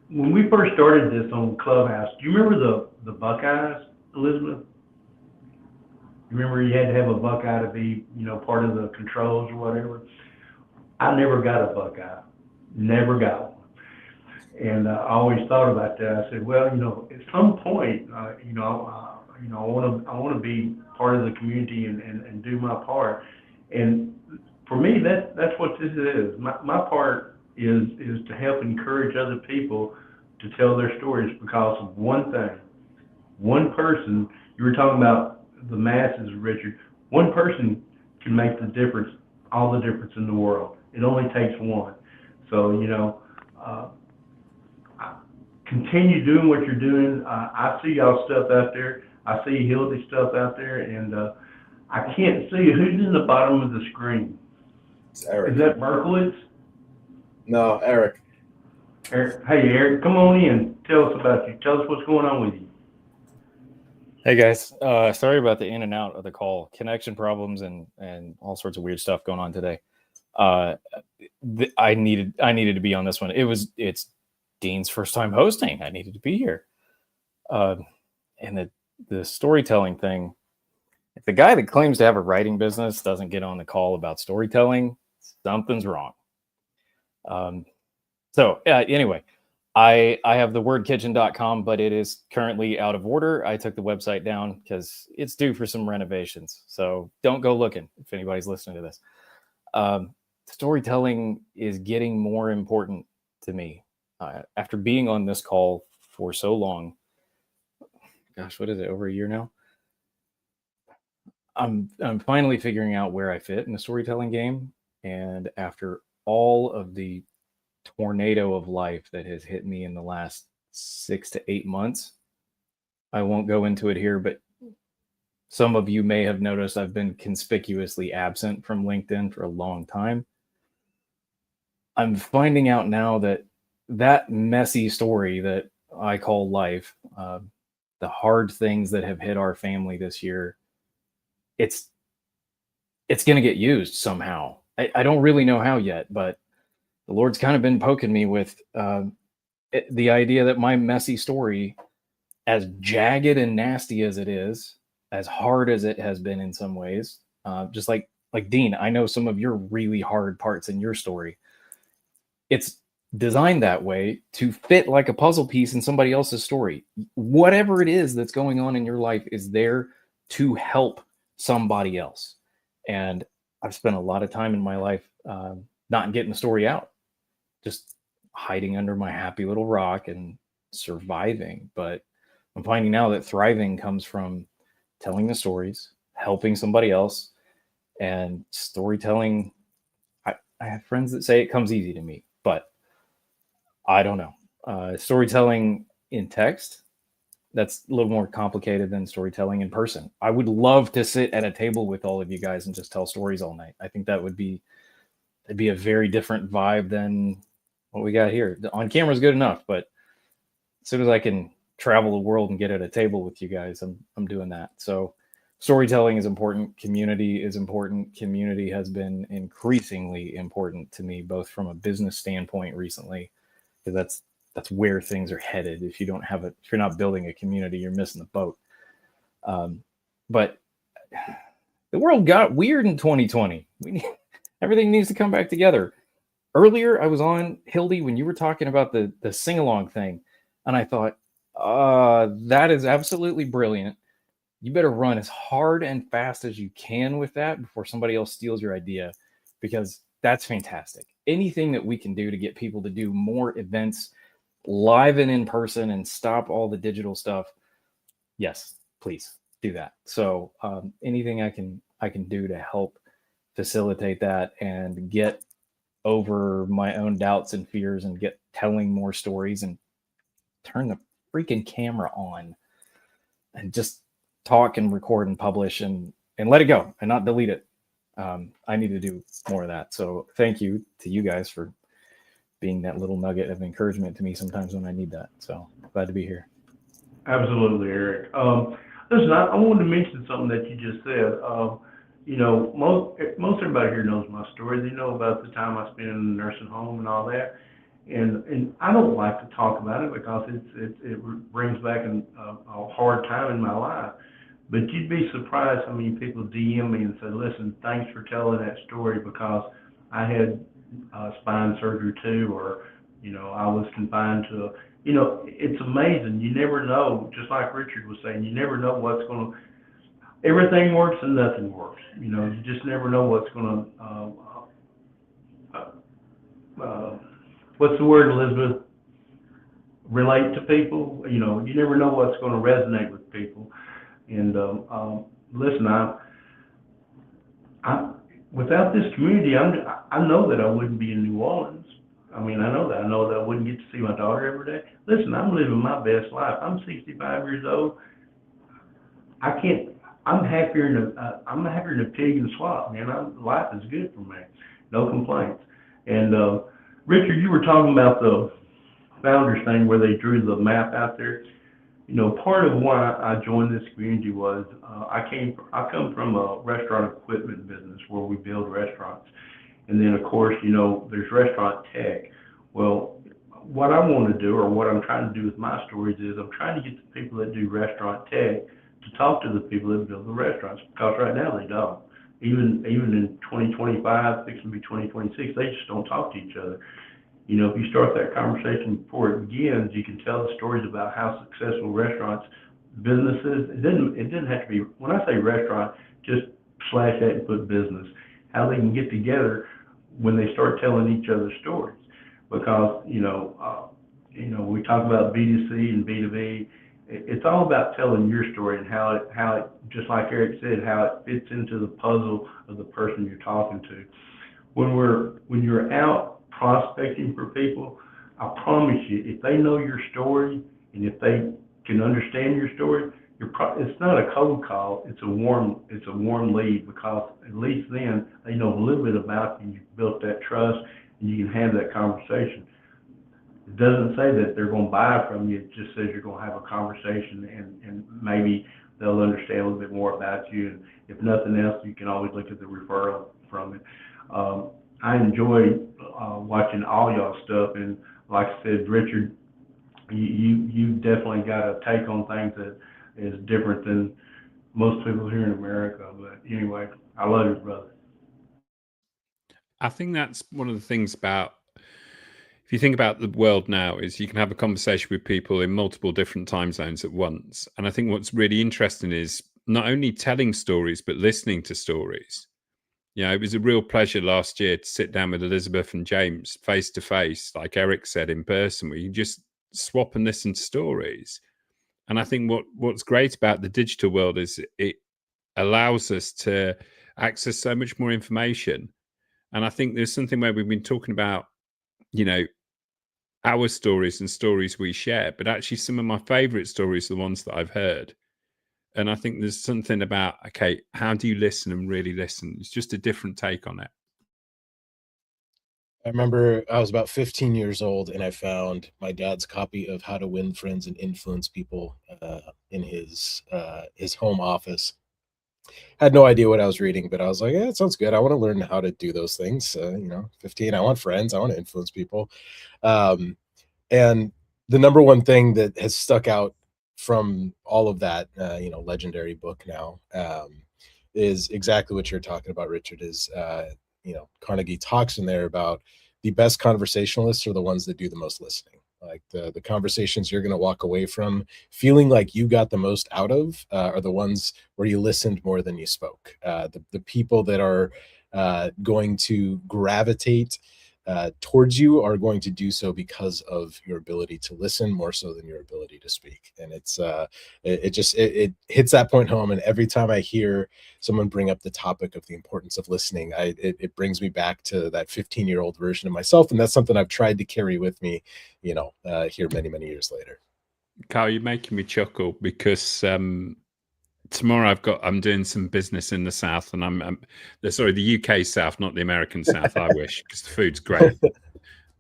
When we first started this on Clubhouse, do you remember the Buckeyes, Elizabeth? You remember you had to have a Buckeye to be, part of the controls or whatever? I never got a Buckeye. Never got one. And I always thought about that. I said, well, at some point, I want to be part of the community and do my part. And for me, that's what this is. My part is to help encourage other people to tell their stories because of one thing. One person, you were talking about the masses, Richard. One person can make the difference, all the difference in the world. It only takes one. So, continue doing what you're doing. I see y'all stuff out there. I see Hildy stuff out there, and I can't see who's in the bottom of the screen.
It's Eric.
Is that Berkowitz?
No, Eric.
Eric. Hey, Eric, come on in. Tell us about you. Tell us what's going on with you.
Hey guys, sorry about the in and out of the call, connection problems and all sorts of weird stuff going on today. I needed to be on this one. It's Dean's first time hosting. I needed to be here. And the storytelling thing, if the guy that claims to have a writing business doesn't get on the call about storytelling, something's wrong. Anyway, I have the wordkitchen.com, but it is currently out of order. I took the website down because it's due for some renovations. So don't go looking if anybody's listening to this. Storytelling is getting more important to me. After being on this call for so long, gosh, what is it, over a year now? I'm finally figuring out where I fit in the storytelling game. And after all of the tornado of life that has hit me in the last 6 to 8 months, I won't go into it here, but some of you may have noticed I've been conspicuously absent from LinkedIn for a long time. I'm finding out now that messy story that I call life, the hard things that have hit our family this year, it's going to get used somehow. I don't really know how yet, but the Lord's kind of been poking me with the idea that my messy story as jagged and nasty as it is, as hard as it has been in some ways, just like Dean, I know some of your really hard parts in your story. It's designed that way to fit like a puzzle piece in somebody else's story. Whatever it is that's going on in your life is there to help somebody else. And I've spent a lot of time in my life not getting the story out, just hiding under my happy little rock and surviving. But I'm finding now that thriving comes from telling the stories, helping somebody else, and storytelling. I have friends that say it comes easy to me, but I don't know. Storytelling in text, that's a little more complicated than storytelling in person. I would love to sit at a table with all of you guys and just tell stories all night. I think that'd be a very different vibe than what we got here. On camera is good enough, but as soon as I can travel the world and get at a table with you guys, I'm doing that. So storytelling is important. Community is important. Community has been increasingly important to me, both from a business standpoint recently, because that's where things are headed. If you're not building a community, you're missing the boat. But the world got weird in 2020. Everything needs to come back together. Earlier, I was on Hildy when you were talking about the sing-along thing, and I thought, that is absolutely brilliant. You better run as hard and fast as you can with that before somebody else steals your idea, because that's fantastic. Anything that we can do to get people to do more events live and in person and stop all the digital stuff, yes, please do that. So anything I can do to help facilitate that and get over my own doubts and fears and get telling more stories and turn the freaking camera on and just talk and record and publish and let it go and not delete it. I need to do more of that. So thank you to you guys for being that little nugget of encouragement to me sometimes when I need that. So glad to be here.
Absolutely, Eric. Listen, I wanted to mention something that you just said. Most everybody here knows my story. They know about the time I spent in the nursing home and all that. And I don't like to talk about it because it brings back a hard time in my life. But you'd be surprised how many people DM me and say, listen, thanks for telling that story because I had spine surgery too, or, I was confined to, it's amazing. You never know, just like Richard was saying, you never know what's going to, everything works and nothing works. You just never know what's going to, what's the word, Elizabeth? Relate to people. You never know what's going to resonate with people. And listen, I without this community, I know that I wouldn't be in New Orleans. I mean, I know that. I know that I wouldn't get to see my daughter every day. Listen, I'm living my best life. I'm 65 years old. I'm happier than a pig in swamp, man. Life is good for me. No complaints. And Richard, you were talking about the founders thing where they drew the map out there. Part of why I joined this community was I come from a restaurant equipment business where we build restaurants. And then, of course, there's restaurant tech. Well, what I want to do, or what I'm trying to do with my stories, is I'm trying to get the people that do restaurant tech to talk to the people that build the restaurants, because right now they don't. Even in 2025, fixing to be 2026, they just don't talk to each other. If you start that conversation before it begins, you can tell the stories about how successful restaurants, businesses, it didn't have to be, when I say restaurant, just slash that and put business, how they can get together when they start telling each other stories. Because, we talk about B2C and B2B. It's all about telling your story and how it, just like Eric said, how it fits into the puzzle of the person you're talking to. When you're out prospecting for people, I promise you, if they know your story and if they can understand your story, it's not a cold call. It's a warm lead, because at least then they know a little bit about you. You've built that trust and you can have that conversation. It doesn't say that they're going to buy from you. It just says you're going to have a conversation and maybe they'll understand a little bit more about you. And if nothing else, you can always look at the referral from it. I enjoy watching all y'all stuff, and like I said, Richard, you definitely got a take on things that is different than most people here in America. But anyway, I love you, brother.
I think that's one of the things about, if you think about the world now, is you can have a conversation with people in multiple different time zones at once. And I think what's really interesting is not only telling stories, but listening to stories. You know, it was a real pleasure last year to sit down with Elizabeth and James face to face, like Eric said, in person, where you just swap and listen to stories. And I think what's great about the digital world is it allows us to access so much more information. And I think there's something where we've been talking about, you know, our stories and stories we share, but actually some of my favorite stories are the ones that I've heard. And I think there's something about, okay, how do you listen and really listen? It's just a different take on it.
I remember I was about 15 years old and I found my dad's copy of How to Win Friends and Influence People in his home office. Had no idea what I was reading, but I was like, yeah, it sounds good. I want to learn how to do those things. 15, I want friends. I want to influence people. And the number one thing that has stuck out from all of that, legendary book now, is exactly what you're talking about, Richard, is, Carnegie talks in there about the best conversationalists are the ones that do the most listening. Like the conversations you're going to walk away from feeling like you got the most out of are the ones where you listened more than you spoke. The people that are going to gravitate towards you are going to do so because of your ability to listen more so than your ability to speak. And it hits that point home. And every time I hear someone bring up the topic of the importance of listening, it brings me back to that 15-year-old version of myself. And that's something I've tried to carry with me, here many, many years later.
Carl, you're making me chuckle because tomorrow I'm doing some business in the South, and I'm the UK South, not the American South. I wish, because the food's great.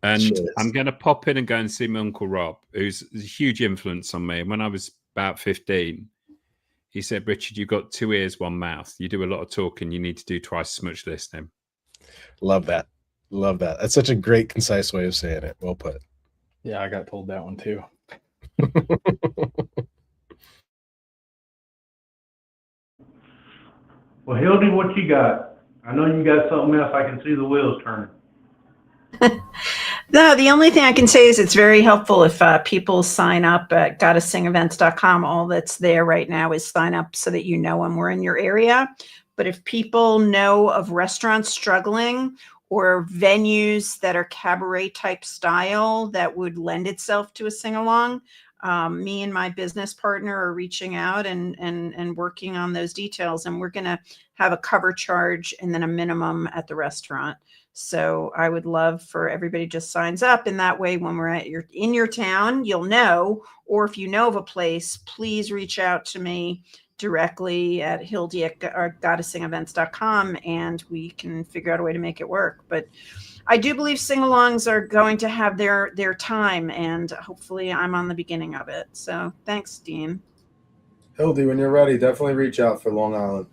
And
Sure.
I'm going to pop in and go and see my Uncle Rob, who's a huge influence on me. And when I was about 15, he said, Richard, you've got 2 ears, 1 mouth. You do a lot of talking. You need to do twice as much listening.
Love that. Love that. That's such a great, concise way of saying it. Well put.
Yeah, I got told that one too.
Well, Hildy, what you got? I know you got something else. I can see the wheels turning.
No, the only thing I can say is it's very helpful if people sign up at gottasingevents.com. All that's there right now is sign up so that you know when we're in your area. But if people know of restaurants struggling or venues that are cabaret type style that would lend itself to a sing-along, me and my business partner are reaching out and working on those details. And we're going to have a cover charge and then a minimum at the restaurant. So I would love for everybody just signs up, and that way when we're in your town, you'll know, or if you know of a place, please reach out to me directly at hildy@gottasingevents.com and we can figure out a way to make it work. But I do believe sing-alongs are going to have their time, and hopefully I'm on the beginning of it. So thanks, Dean.
Hildy, when you're ready, definitely reach out for Long Island.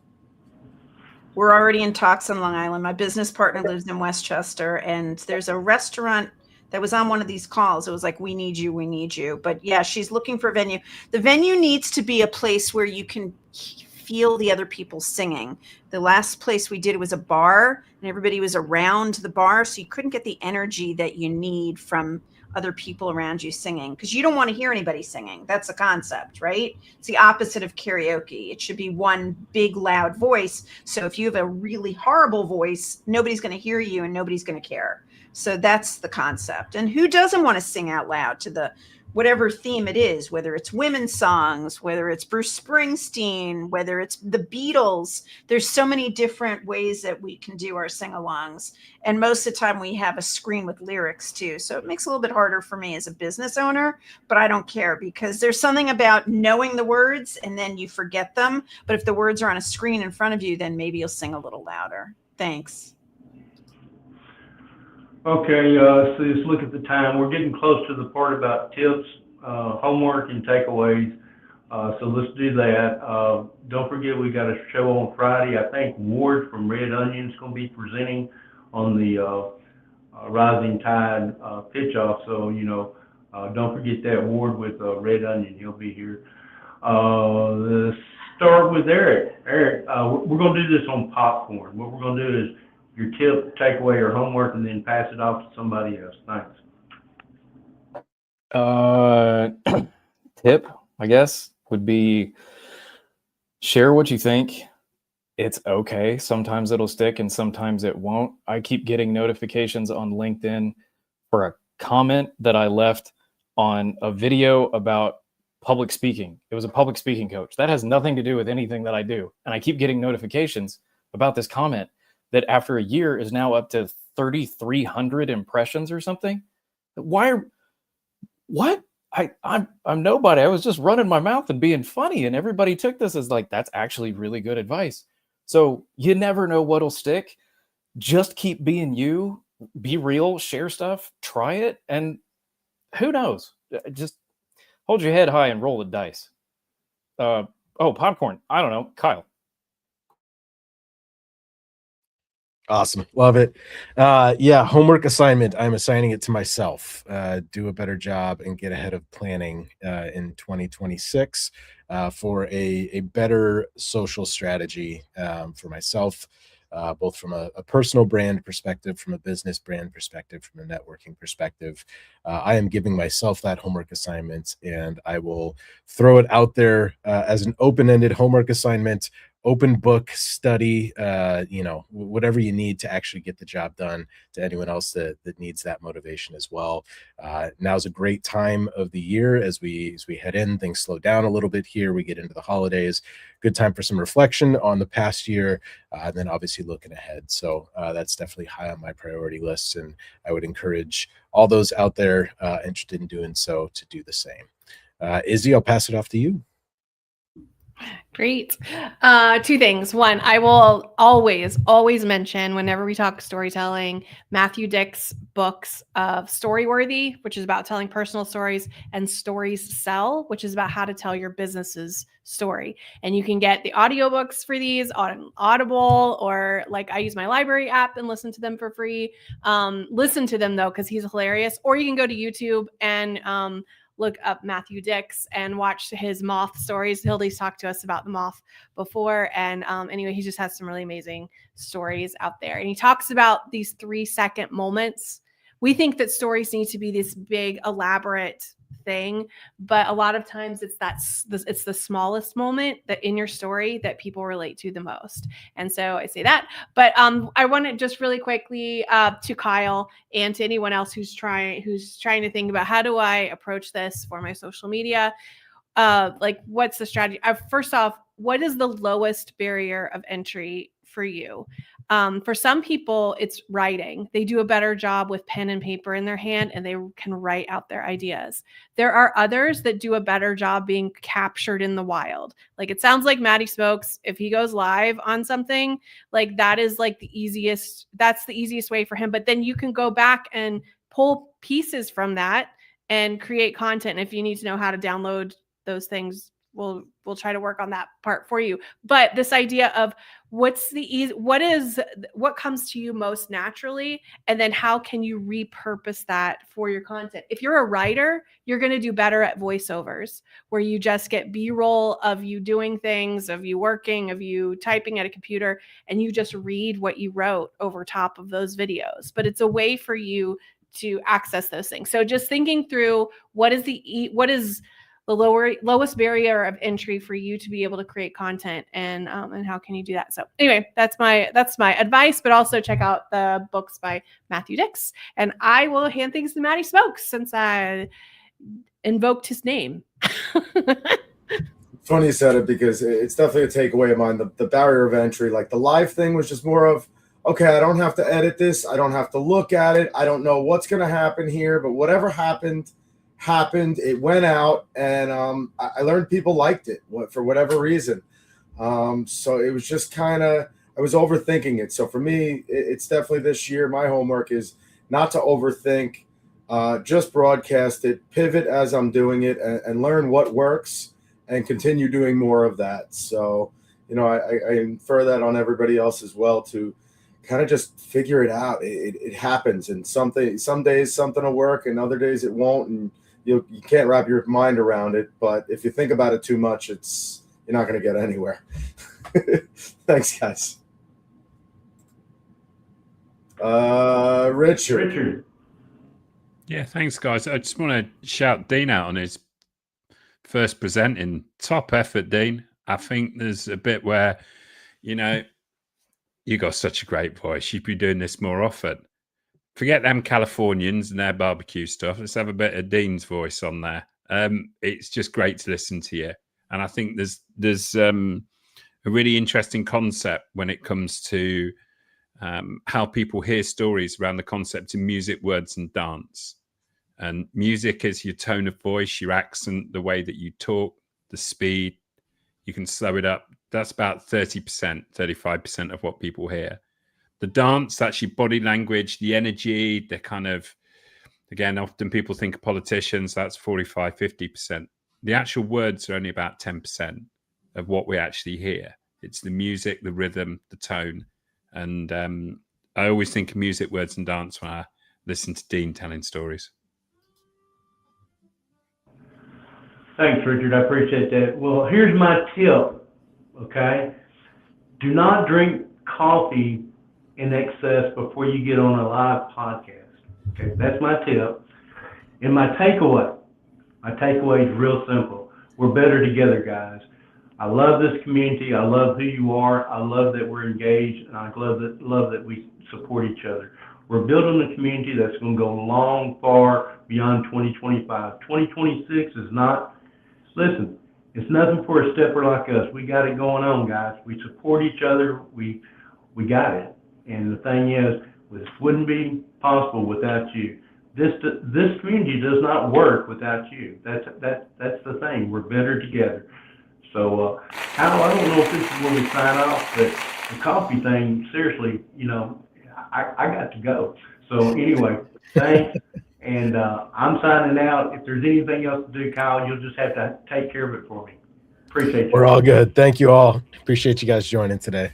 We're already in talks on Long Island. My business partner lives in Westchester, and there's a restaurant that was on one of these calls. It was like, we need you, we need you. But yeah, she's looking for a venue. The venue needs to be a place where you can feel the other people singing. The last place we did was a bar, and everybody was around the bar, so you couldn't get the energy that you need from other people around you singing, because you don't want to hear anybody singing. That's the concept, right? It's the opposite of karaoke. It should be one big loud voice. So if you have a really horrible voice, nobody's going to hear you and nobody's going to care. So that's the concept. And who doesn't want to sing out loud to the whatever theme it is, whether it's women's songs, whether it's Bruce Springsteen, whether it's the Beatles. There's so many different ways that we can do our sing-alongs. And most of the time we have a screen with lyrics too. So it makes it a little bit harder for me as a business owner, but I don't care, because there's something about knowing the words and then you forget them. But if the words are on a screen in front of you, then maybe you'll sing a little louder. Thanks.
Okay, so let's look at the time. We're getting close to the part about tips, homework, and takeaways. So let's do that. Don't forget, we got a show on Friday. I think Ward from Red Onion is going to be presenting on the Rising Tide pitch off. So, Don't forget that award with Red Onion. He'll be here. Let's start with Eric. Eric, we're going to do this on popcorn. What we're going to do is your tip, takeaway, or homework, and then pass it off to somebody else. Thanks.
Tip, I guess, would be share what you think. It's okay. Sometimes it'll stick and sometimes it won't. I keep getting notifications on LinkedIn for a comment that I left on a video about public speaking. It was a public speaking coach. That has nothing to do with anything that I do. And I keep getting notifications about this comment that after a year is now up to 3,300 impressions or something. What? I'm nobody. I was just running my mouth and being funny, and everybody took this as like, that's actually really good advice. So you never know what'll stick. Just keep being you, be real, share stuff, try it, and who knows? Just hold your head high and roll the dice. Popcorn. I don't know. Kyle.
Awesome. Love it. Yeah. Homework assignment. I'm assigning it to myself. Do a better job and get ahead of planning in 2026 for a better social strategy for myself, both from a personal brand perspective, from a business brand perspective, from a networking perspective. I am giving myself that homework assignment, and I will throw it out there as an open-ended homework assignment. Open book study, whatever you need to actually get the job done, to anyone else that needs that motivation as well. Now's a great time of the year as we head in. Things slow down a little bit here. We get into the holidays. Good time for some reflection on the past year, and then obviously looking ahead. So that's definitely high on my priority list, and I would encourage all those out there interested in doing so to do the same. Izzy, I'll pass it off to you.
Great. Two things. One, I will always mention whenever we talk storytelling, Matthew Dick's books of Storyworthy, which is about telling personal stories, and Stories Sell, which is about how to tell your business's story. And you can get the audiobooks for these on Audible, or like I use my library app and listen to them for free. Listen to them though, because he's hilarious. Or you can go to YouTube and look up Matthew Dix and watch his moth stories. Hildy's talked to us about the moth before. And anyway, he just has some really amazing stories out there. And he talks about these 3-second moments. We think that stories need to be this big, elaborate thing, but a lot of times it's the smallest moment that in your story that people relate to the most. And so I say that, but I want to just really quickly to Kyle and to anyone else who's trying to think about, how do I approach this for my social media? Like, what's the strategy? First off, what is the lowest barrier of entry for you? For some people, it's writing. They do a better job with pen and paper in their hand, and they can write out their ideas. There are others that do a better job being captured in the wild. Like, it sounds like Maddie Smokes, if he goes live on something, like that is like that's the easiest way for him. But then you can go back and pull pieces from that and create content. If you need to know how to download those things, we'll try to work on that part for you. But this idea of what comes to you most naturally, and then how can you repurpose that for your content? If you're a writer, you're going to do better at voiceovers, where you just get B-roll of you doing things, of you working, of you typing at a computer, and you just read what you wrote over top of those videos. But it's a way for you to access those things. So just thinking through what is the lowest barrier of entry for you to be able to create content, and how can you do that? So anyway, that's my advice, but also check out the books by Matthew Dix, and I will hand things to Maddie Smokes since I invoked his name.
Funny you said it, because it's definitely a takeaway of mine. The barrier of entry, like the live thing, was just more of, okay, I don't have to edit this. I don't have to look at it. I don't know what's going to happen here, but whatever happened, it went out, and I learned people liked it for whatever reason. So it was just kind of, I was overthinking it. So for me, it's definitely this year, my homework is not to overthink, just broadcast it, pivot as I'm doing it, and learn what works and continue doing more of that. So, I infer that on everybody else as well, to kind of just figure it out. It happens, and some days something will work and other days it won't. And you can't wrap your mind around it. But if you think about it too much, you're not going to get anywhere. Thanks, guys. Richard.
Yeah, thanks, guys. I just want to shout Dean out on his first presenting. Top effort, Dean. I think there's a bit where, you got such a great voice. You'd be doing this more often. Forget them Californians and their barbecue stuff. Let's have a bit of Dean's voice on there. It's just great to listen to you. And I think there's a really interesting concept when it comes to how people hear stories around the concept of music, words, and dance. And music is your tone of voice, your accent, the way that you talk, the speed. You can slow it up. That's about 30%, 35% of what people hear. The dance, that's your body language, the energy, the kind of, again, often people think of politicians, that's 45, 50%. The actual words are only about 10% of what we actually hear. It's the music, the rhythm, the tone. And I always think of music, words, and dance when I listen to Dean telling stories.
Thanks, Richard. I appreciate that. Well, here's my tip, okay? Do not drink coffee in excess before you get on a live podcast. Okay, that's my tip. And my takeaway is real simple. We're better together, guys. I love this community. I love who you are. I love that we're engaged, and I love that we support each other. We're building a community that's going to go long, far beyond 2025. 2026 is not, listen, it's nothing for a stepper like us. We got it going on, guys. We support each other. We got it. And the thing is, this wouldn't be possible without you. This community does not work without you. That's the thing. We're better together. So, Hal, I don't know if this is where we sign off, but the coffee thing, seriously, I got to go. So anyway, thanks. And I'm signing out. If there's anything else to do, Kyle, you'll just have to take care of it for me. Appreciate you.
We're all good. Thank you all. Appreciate you guys joining today.